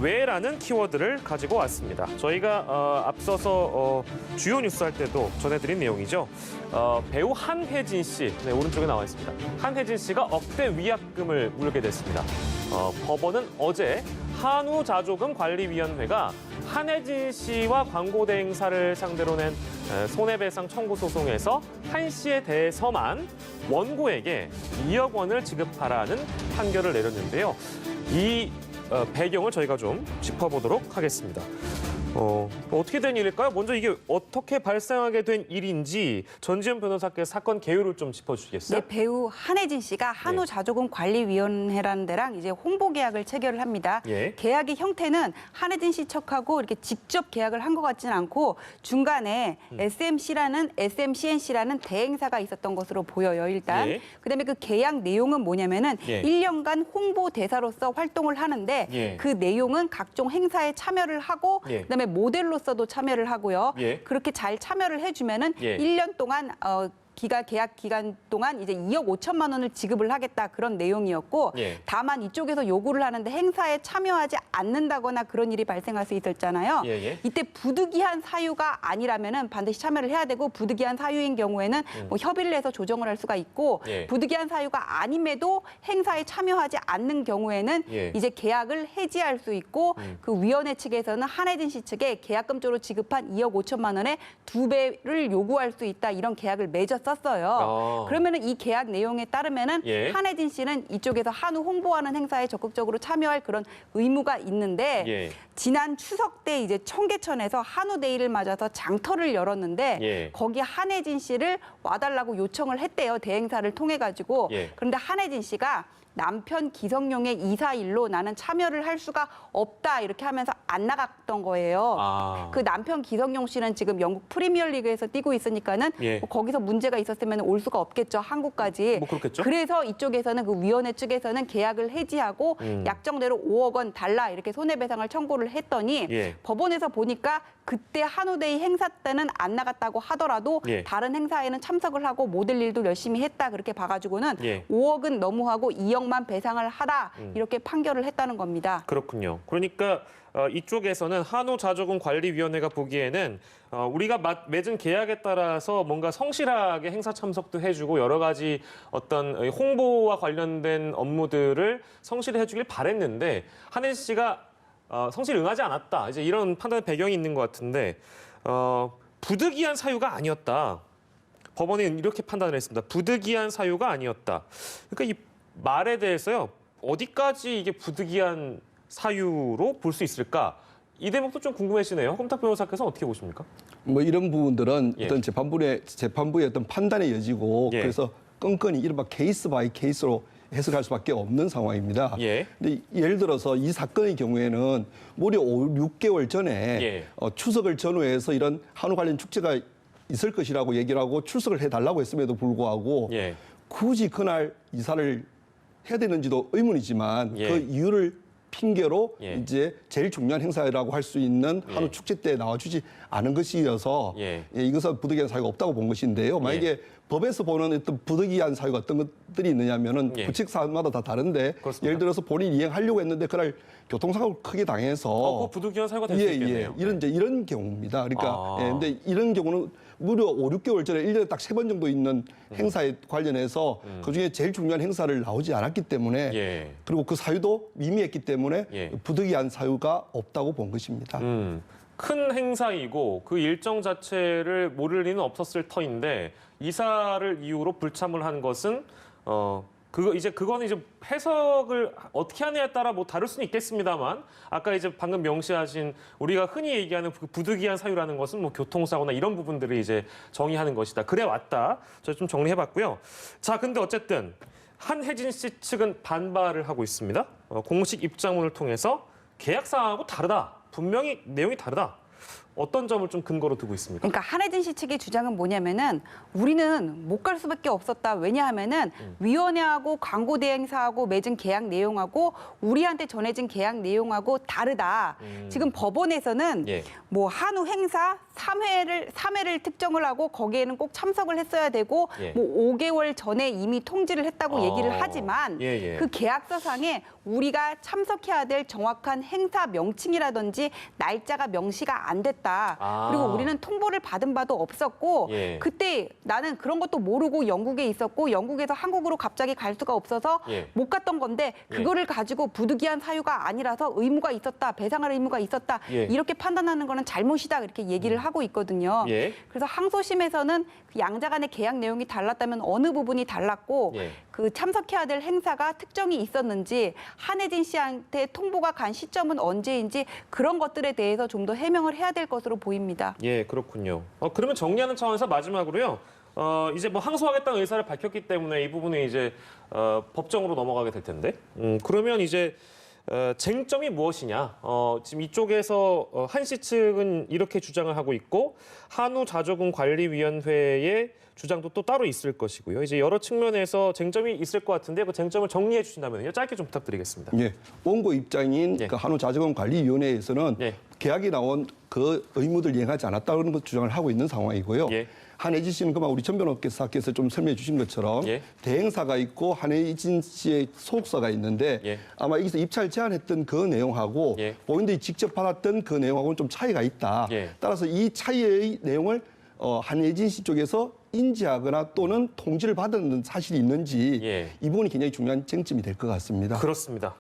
왜라는 키워드를 가지고 왔습니다. 저희가 앞서서 주요 뉴스 할 때도 전해드린 내용이죠. 배우 한혜진 씨, 네, 오른쪽에 나와 있습니다. 한혜진 씨가 억대 위약금을 물게 됐습니다. 법원은 어제 한우자조금관리위원회가 한혜진 씨와 광고 대행사를 상대로 낸 손해배상 청구 소송에서 한 씨에 대해서만 원고에게 2억 원을 지급하라는 판결을 내렸는데요. 이 배경을 저희가 좀 짚어보도록 하겠습니다. 어떻게 된 일일까요? 먼저 이게 어떻게 발생하게 된 일인지 전지현 변호사께서 사건 개요를 좀 짚어주시겠어요? 네, 배우 한혜진 씨가 한우자조금관리위원회라는 데랑 이제 홍보 계약을 체결을 합니다. 예. 계약의 형태는 한혜진 씨 척하고 이렇게 직접 계약을 한 것 같지는 않고 중간에 SMCNC라는 대행사가 있었던 것으로 보여요, 일단. 예. 그다음에 그 계약 내용은 뭐냐면은 예. 1년간 홍보 대사로서 활동을 하는데 예. 그 내용은 각종 행사에 참여를 하고 예. 그다음에 모델로서도 참여를 하고요. 예. 그렇게 잘 참여를 해주면은 예. 1년 동안 계약 기간 동안 이제 2억 5천만 원을 지급을 하겠다 그런 내용이었고 예. 다만 이쪽에서 요구를 하는데 행사에 참여하지 않는다거나 그런 일이 발생할 수 있었잖아요. 예. 이때 부득이한 사유가 아니라면은 반드시 참여를 해야 되고 부득이한 사유인 경우에는 뭐 협의를 해서 조정을 할 수가 있고 예. 부득이한 사유가 아님에도 행사에 참여하지 않는 경우에는 예. 이제 계약을 해지할 수 있고 그 위원회 측에서는 한혜진 씨 측에 계약금조로 지급한 2억 5천만 원의 2배를 요구할 수 있다 이런 계약을 맺었었어요. 그러면은 이 계약 내용에 따르면은 예. 한혜진 씨는 이쪽에서 한우 홍보하는 행사에 적극적으로 참여할 그런 의무가 있는데 예. 지난 추석 때 이제 청계천에서 한우데이를 맞아서 장터를 열었는데 예. 거기 한혜진 씨를 와달라고 요청을 했대요. 대행사를 통해 가지고. 예. 그런데 한혜진 씨가 남편 기성용의 이사일로 나는 참여를 할 수가 없다 이렇게 하면서 안 나갔던 거예요. 그 남편 기성용 씨는 지금 영국 프리미어리그에서 뛰고 있으니까는 예. 뭐 거기서 문제가 있었으면 올 수가 없겠죠, 한국까지. 뭐 그렇겠죠. 그래서 이쪽에서는 그 위원회 측에서는 계약을 해지하고 약정대로 5억 원 달라 이렇게 손해배상을 청구를 했더니 예. 법원에서 보니까 그때 한우데이 행사 때는 안 나갔다고 하더라도 예. 다른 행사에는 참석을 하고 모델 일도 열심히 했다 그렇게 봐가지고는 예. 5억은 너무하고 2억만 배상을 하라 이렇게 판결을 했다는 겁니다. 그렇군요. 그러니까 이쪽에서는 한우자조금관리위원회가 보기에는 우리가 맺은 계약에 따라서 뭔가 성실하게 행사 참석도 해주고 여러 가지 어떤 홍보와 관련된 업무들을 성실히 해주길 바랬는데 한혜진 씨가 성실히 응하지 않았다. 이제 이런 판단의 배경이 있는 것 같은데 부득이한 사유가 아니었다. 법원이 이렇게 판단을 했습니다. 부득이한 사유가 아니었다. 그러니까 이 말에 대해서요. 어디까지 이게 부득이한 사유로 볼 수 있을까? 이 대목도 좀 궁금해지네요. 홈탁 변호사께서 어떻게 보십니까? 뭐 이런 부분들은 예. 어떤 재판부의 어떤 판단의 여지고 예. 그래서 끈끈이 이른바 케이스 바이 케이스로 해석할 수밖에 없는 상황입니다. 예. 근데 예를 들어서 이 사건의 경우에는 무려 6개월 전에 예. 추석을 전후해서 이런 한우 관련 축제가 있을 것이라고 얘기를 하고 출석을 해달라고 했음에도 불구하고 예. 굳이 그날 이사를 해야 되는지도 의문이지만 예. 그 이유를 핑계로 예. 이제 제일 중요한 행사라고 할 수 있는 한우 축제 때 나와주지 않은 것이어서 예. 이것은 부득이한 사유가 없다고 본 것인데요. 만약에 법에서 보는 어떤 부득이한 사유가 어떤 것들이 있느냐면은 예. 부칙 사안마다 다 다른데 그렇습니다. 예를 들어서 본인이 이행하려고 했는데 그날 교통사고를 크게 당해서 그 부득이한 사유가 될 수 있겠네요. 이런 경우입니다. 그러니까 아. 근데 이런 경우는 무려 5, 6개월 전에 1년에 딱 3번 정도 있는 행사에 관련해서 그중에 제일 중요한 행사를 나오지 않았기 때문에 예. 그리고 그 사유도 미미했기 때문에 예. 부득이한 사유가 없다고 본 것입니다. 큰 행사이고 그 일정 자체를 모를 리는 없었을 터인데 이사를 이유로 불참을 한 것은 그거는 이제 해석을 어떻게 하느냐에 따라 뭐 다를 수는 있겠습니다만 아까 이제 방금 명시하신 우리가 흔히 얘기하는 그 부득이한 사유라는 것은 뭐 교통사고나 이런 부분들을 이제 정의하는 것이다. 그래 왔다. 저 좀 정리해봤고요. 자, 근데 어쨌든 한혜진 씨 측은 반발을 하고 있습니다. 공식 입장문을 통해서 계약 사항하고 다르다. 분명히 내용이 다르다. 어떤 점을 좀 근거로 두고 있습니까? 그러니까 한혜진 씨 측의 주장은 뭐냐면은 우리는 못 갈 수밖에 없었다. 왜냐하면은 위원회하고 광고 대행사하고 맺은 계약 내용하고 우리한테 전해진 계약 내용하고 다르다. 지금 법원에서는 예. 뭐 한우 행사 3회를 특정을 하고 거기에는 꼭 참석을 했어야 되고 예. 뭐 5개월 전에 이미 통지를 했다고 얘기를 하지만 예, 예. 그 계약서상에 우리가 참석해야 될 정확한 행사 명칭이라든지 날짜가 명시가 안 됐다. 아. 그리고 우리는 통보를 받은 바도 없었고 예. 그때 나는 그런 것도 모르고 영국에 있었고 영국에서 한국으로 갑자기 갈 수가 없어서 예. 못 갔던 건데 그거를 가지고 부득이한 사유가 아니라서 의무가 있었다. 배상할 의무가 있었다. 예. 이렇게 판단하는 거는 잘못이다. 이렇게 얘기를 하고 있거든요. 예. 그래서 항소심에서는 그 양자 간의 계약 내용이 달랐다면 어느 부분이 달랐고 예. 그 참석해야 될 행사가 특정이 있었는지 한혜진 씨한테 통보가 간 시점은 언제인지 그런 것들에 대해서 좀 더 해명을 해야 될 것으로 보입니다. 예, 그렇군요. 그러면 정리하는 차원에서 마지막으로요. 이제 뭐 항소하겠다는 의사를 밝혔기 때문에 이 부분이 이제 법정으로 넘어가게 될 텐데. 그러면 이제 쟁점이 무엇이냐? 지금 이쪽에서 한씨 측은 이렇게 주장을 하고 있고 한우자조금관리위원회의 주장도 또 따로 있을 것이고요. 이제 여러 측면에서 쟁점이 있을 것 같은데 그 쟁점을 정리해 주신다면요. 짧게 좀 부탁드리겠습니다. 예, 원고 입장인 예. 그 한우자조금관리위원회에서는 예. 계약이 나온 그 의무들 이행하지 않았다는 것 주장을 하고 있는 상황이고요. 예. 한혜진 씨는 그만 우리 전 변호사께서 좀 설명해 주신 것처럼 예. 대행사가 있고 한혜진 씨의 소속사가 있는데 예. 아마 여기서 입찰 제안했던 그 내용하고 예. 본인들이 직접 받았던 그 내용하고는 좀 차이가 있다. 예. 따라서 이 차이의 내용을 한혜진 씨 쪽에서 인지하거나 또는 통지를 받았는 사실이 있는지 예. 이 부분이 굉장히 중요한 쟁점이 될 것 같습니다. 그렇습니다.